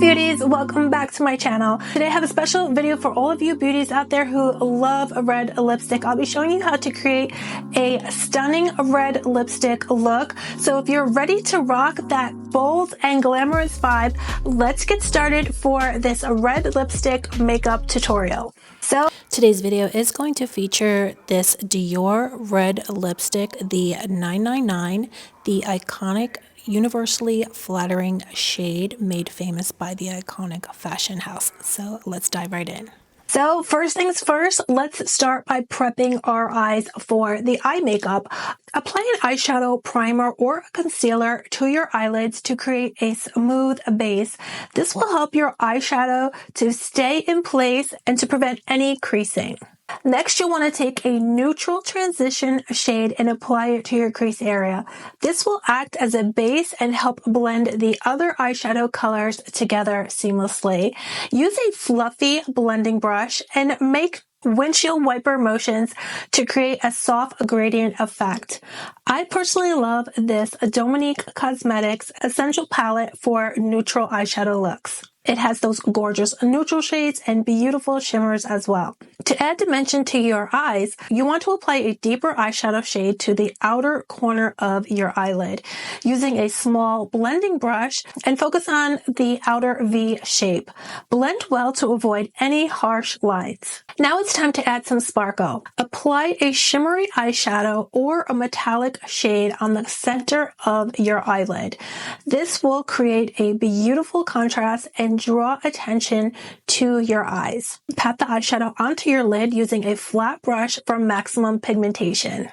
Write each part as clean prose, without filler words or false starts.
beauties, welcome back to my channel. Today I have a special video for all of you beauties out there who love a red lipstick. I'll be showing you how to create a stunning red lipstick look. So if you're ready to rock that bold and glamorous vibe, let's get started for this red lipstick makeup tutorial. So today's video is going to feature this DIOR red lipstick, the 999, the iconic universally flattering shade made famous by the iconic fashion house. So let's dive right in. So first things first, let's start by prepping our eyes for the eye makeup. Apply an eyeshadow primer or a concealer to your eyelids to create a smooth base. This will help your eyeshadow to stay in place and to prevent any creasing. Next, you'll want to take a neutral transition shade and apply it to your crease area. This will act as a base and help blend the other eyeshadow colors together seamlessly. Use a fluffy blending brush and make windshield wiper motions to create a soft gradient effect. I personally love this Dominique Cosmetics Essential Palette for neutral eyeshadow looks. It has those gorgeous neutral shades and beautiful shimmers as well. To add dimension to your eyes, you want to apply a deeper eyeshadow shade to the outer corner of your eyelid using a small blending brush and focus on the outer V shape. Blend well to avoid any harsh lines. Now it's time to add some sparkle. Apply a shimmery eyeshadow or a metallic shade on the center of your eyelid. This will create a beautiful contrast and draw attention to your eyes. Pat the eyeshadow onto your lid using a flat brush for maximum pigmentation.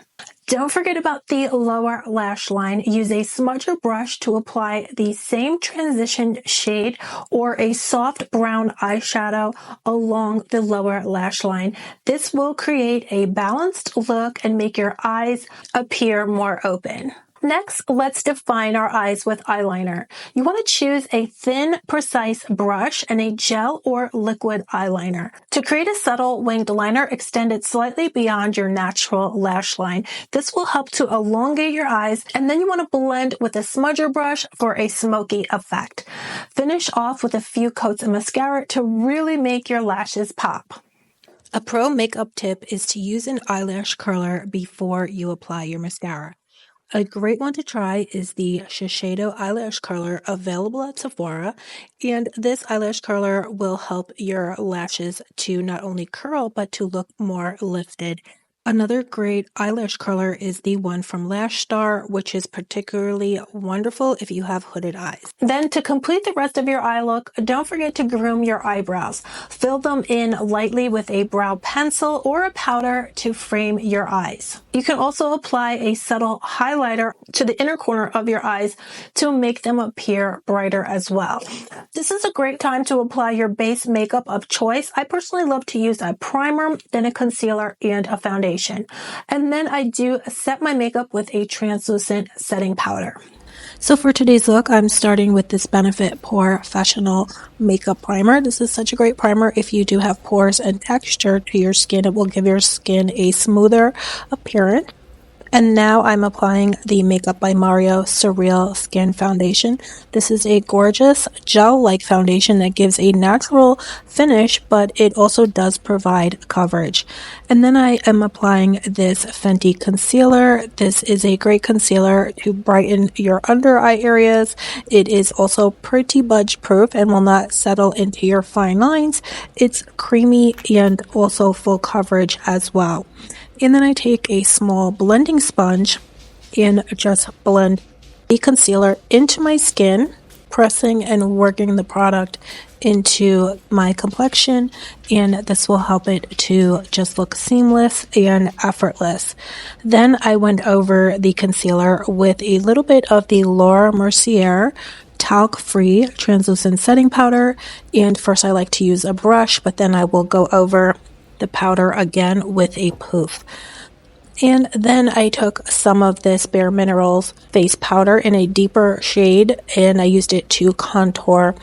Don't forget about the lower lash line. Use a smudger brush to apply the same transition shade or a soft brown eyeshadow along the lower lash line. This will create a balanced look and make your eyes appear more open. Next, let's define our eyes with eyeliner. You want to choose a thin, precise brush and a gel or liquid eyeliner. To create a subtle winged liner, extend it slightly beyond your natural lash line. This will help to elongate your eyes, and then you want to blend with a smudger brush for a smoky effect. Finish off with a few coats of mascara to really make your lashes pop. A pro makeup tip is to use an eyelash curler before you apply your mascara. A great one to try is the Shiseido eyelash curler available at Sephora, and this eyelash curler will help your lashes to not only curl but to look more lifted. Another great eyelash curler is the one from Lash Star, which is particularly wonderful if you have hooded eyes. Then to complete the rest of your eye look, don't forget to groom your eyebrows. Fill them in lightly with a brow pencil or a powder to frame your eyes. You can also apply a subtle highlighter to the inner corner of your eyes to make them appear brighter as well. This is a great time to apply your base makeup of choice. I personally love to use a primer, then a concealer, and a foundation. And then I do set my makeup with a translucent setting powder. So for today's look, I'm starting with this Benefit Professional Makeup Primer. This is such a great primer if you do have pores and texture to your skin. It will give your skin a smoother appearance. And now I'm applying the Makeup by Mario Surreal Skin Foundation. This is a gorgeous gel-like foundation that gives a natural finish, but it also does provide coverage. And then I am applying this Fenty concealer. This is a great concealer to brighten your under eye areas. It is also pretty budge proof and will not settle into your fine lines. It's creamy and also full coverage as well. And then I take a small blending sponge and just blend the concealer into my skin, pressing and working the product into my complexion, and this will help it to just look seamless and effortless. Then I went over the concealer with a little bit of the Laura Mercier talc-free translucent setting powder, and first I like to use a brush, but then I will go over the powder again with a poof. And then I took some of this Bare Minerals face powder in a deeper shade, and I used it to contour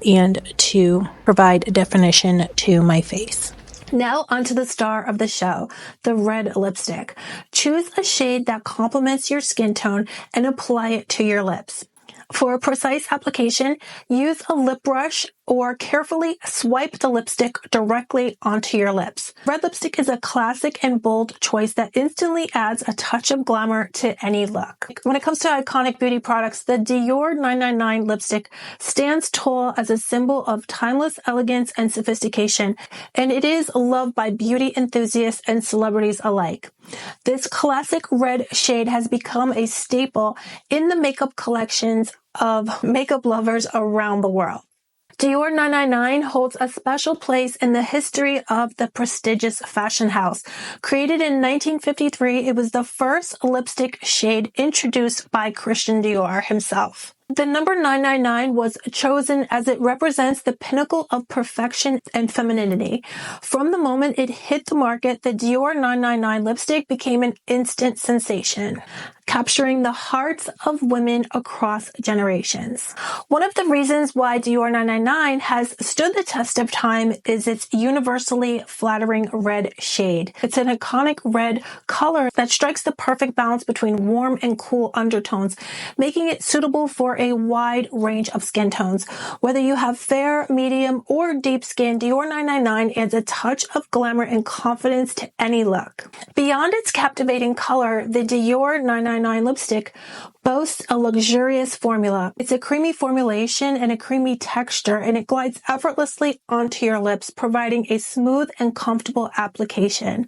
and to provide definition to my face. Now onto the star of the show, the red lipstick. Choose a shade that complements your skin tone and apply it to your lips. For precise application, use a lip brush or carefully swipe the lipstick directly onto your lips. Red lipstick is a classic and bold choice that instantly adds a touch of glamour to any look. When it comes to iconic beauty products, the DIOR 999 lipstick stands tall as a symbol of timeless elegance and sophistication, and it is loved by beauty enthusiasts and celebrities alike. This classic red shade has become a staple in the makeup collections of makeup lovers around the world. DIOR 999 holds a special place in the history of the prestigious fashion house. Created in 1953, it was the first lipstick shade introduced by Christian Dior himself. The number 999 was chosen as it represents the pinnacle of perfection and femininity. From the moment it hit the market, the DIOR 999 lipstick became an instant sensation, capturing the hearts of women across generations. One of the reasons why DIOR 999 has stood the test of time is its universally flattering red shade. It's an iconic red color that strikes the perfect balance between warm and cool undertones, making it suitable for a wide range of skin tones. Whether you have fair, medium, or deep skin, DIOR 999 adds a touch of glamour and confidence to any look. Beyond its captivating color, the DIOR 999 lipstick boasts a luxurious formula. It's a creamy formulation and a creamy texture, and it glides effortlessly onto your lips, providing a smooth and comfortable application.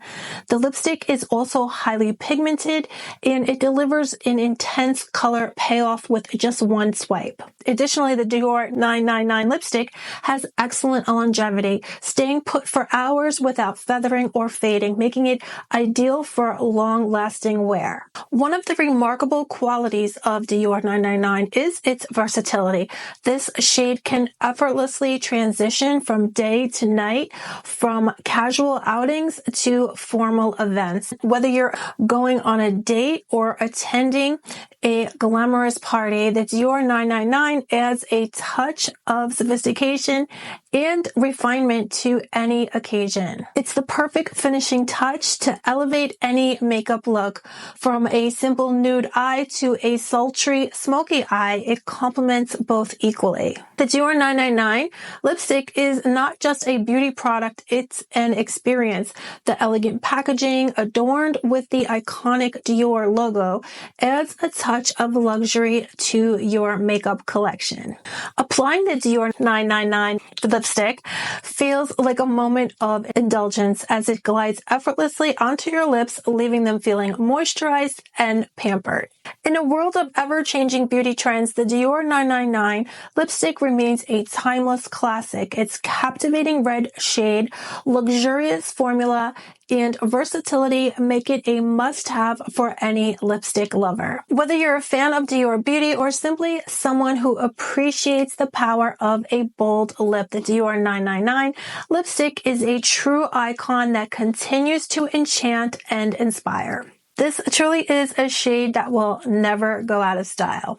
The lipstick is also highly pigmented, and it delivers an intense color payoff with just one swipe. Additionally, the DIOR 999 lipstick has excellent longevity, staying put for hours without feathering or fading, making it ideal for long-lasting wear. One of the remarkable qualities of DIOR 999 is its versatility. This shade can effortlessly transition from day to night, from casual outings to formal events. Whether you're going on a date or attending a glamorous party, the DIOR 999 adds a touch of sophistication and refinement to any occasion. It's the perfect finishing touch to elevate any makeup look. From a simple nude eye to a sultry smoky eye, it complements both equally. The DIOR 999 lipstick is not just a beauty product, it's an experience. The elegant packaging, adorned with the iconic DIOR logo, adds a touch of luxury to your makeup collection. Applying the DIOR 999 lipstick feels like a moment of indulgence as it glides effortlessly onto your lips, leaving them feeling moisturized and pampered. In a world of ever-changing beauty trends, the DIOR 999 lipstick remains a timeless classic. Its captivating red shade, luxurious formula, and versatility make it a must-have for any lipstick lover. Whether you're a fan of DIOR beauty or simply someone who appreciates the power of a bold lip, the DIOR 999 lipstick is a true icon that continues to enchant and inspire. This truly is a shade that will never go out of style.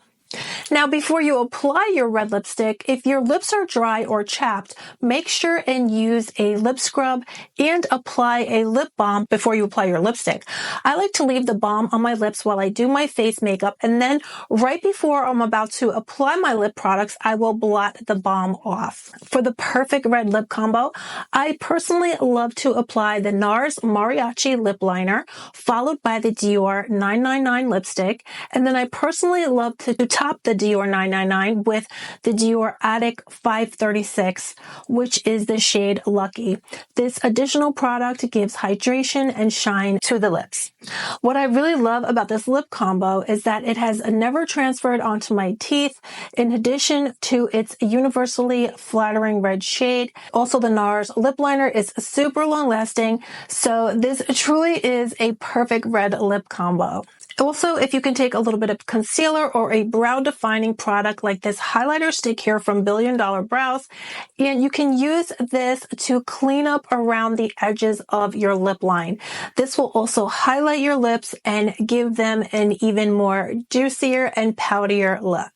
Now, before you apply your red lipstick, if your lips are dry or chapped, make sure and use a lip scrub and apply a lip balm before you apply your lipstick. I like to leave the balm on my lips while I do my face makeup, and then right before I'm about to apply my lip products, I will blot the balm off. For the perfect red lip combo, I personally love to apply the NARS Mariachi Lip Liner, followed by the DIOR 999 lipstick, and then I personally love to top the DIOR 999 with the DIOR Attic 536, which is the shade Lucky. This additional product gives hydration and shine to the lips. What I really love about this lip combo is that it has never transferred onto my teeth, in addition to its universally flattering red shade. Also, the NARS lip liner is super long lasting, so this truly is a perfect red lip combo. Also, if you can take a little bit of concealer or a brow defining product like this highlighter stick here from Billion Dollar Brows, and you can use this to clean up around the edges of your lip line. This will also highlight your lips and give them an even more juicier and poutier look.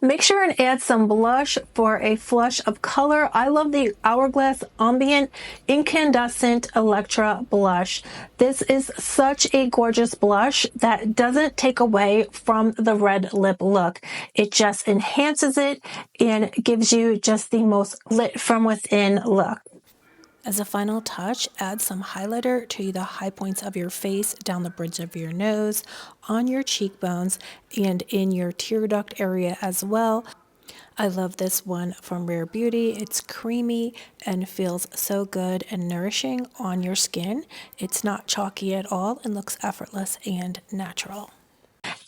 Make sure and add some blush for a flush of color. I love the Hourglass Ambient Incandescent Electra Blush. This is such a gorgeous blush that doesn't take away from the red lip look. It just enhances it and gives you just the most lit from within look. As a final touch, add some highlighter to the high points of your face, down the bridge of your nose, on your cheekbones, and in your tear duct area as well. I love this one from Rare Beauty. It's creamy and feels so good and nourishing on your skin. It's not chalky at all and looks effortless and natural.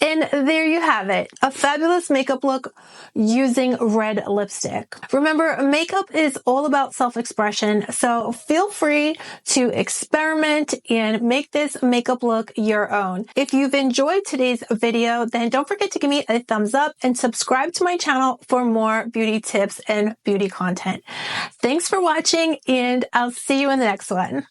And there you have it, a fabulous makeup look using red lipstick. Remember, makeup is all about self-expression, so feel free to experiment and make this makeup look your own. If you've enjoyed today's video, then don't forget to give me a thumbs up and subscribe to my channel for more beauty tips and beauty content. Thanks for watching, and I'll see you in the next one.